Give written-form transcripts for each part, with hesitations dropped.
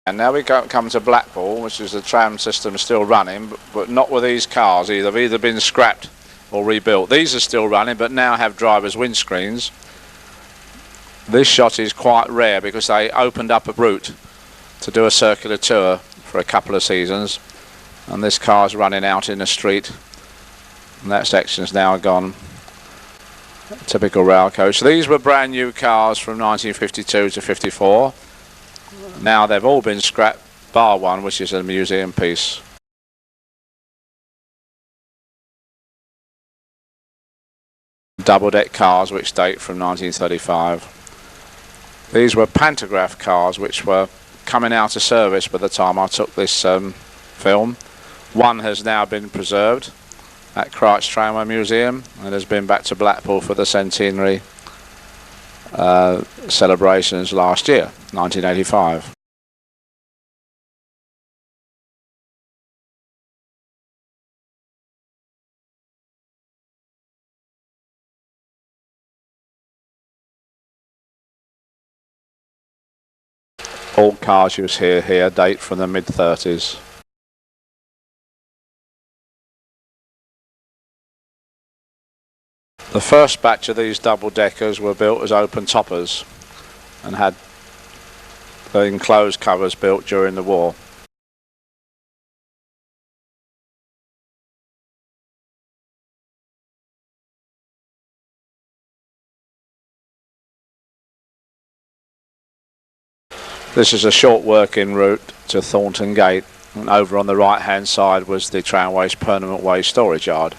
And now we come to Blackpool, which is the tram system still running, but not with these cars. They've either been scrapped or rebuilt. These are still running, but now have drivers' windscreens. This shot is quite rare because they opened up a route to do a circular tour for a couple of seasons, and this car's running out in the street, and that section's now gone. Typical rail coach. These were brand new cars from 1952 to 54. Now they've all been scrapped, bar one, which is a museum piece. Double-deck cars which date from 1935. These were pantograph cars which were coming out of service by the time I took this film. One has now been preserved at Christ's Tramway Museum and has been back to Blackpool for the centenary celebrations last year, 1985. All cars you see here date from the mid-30s. The first batch of these double-deckers were built as open toppers and had the enclosed covers built during the war. This is a short working route to Thornton Gate, and over on the right hand side was the tramway's permanent waste storage yard.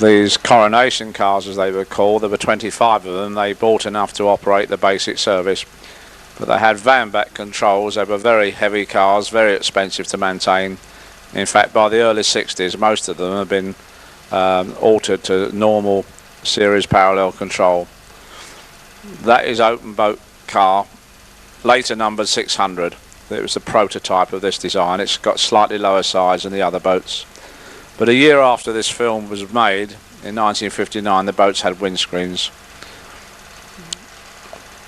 These coronation cars, as they were called, there were 25 of them. They bought enough to operate the basic service, but they had van back controls. They were very heavy cars, very expensive to maintain. In fact, by the early 60s, most of them have been altered to normal series parallel control. That is open boat car, later numbered 600. It was the prototype of this design. It's got slightly lower size than the other boats. But a year after this film was made, in 1959, the boats had windscreens.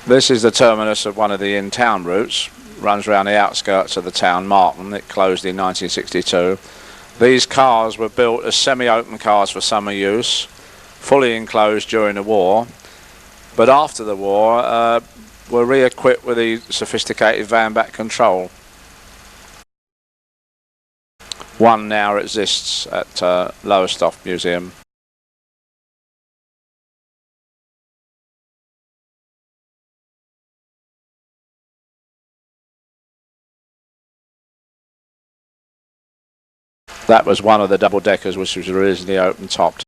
This is the terminus of one of the in-town routes. Runs around the outskirts of the town, Markham. It closed in 1962. These cars were built as semi-open cars for summer use, fully enclosed during the war, but after the war were re-equipped with the sophisticated van back control. One now exists at Lowestoft Museum. That was one of the double-deckers which was originally open-topped.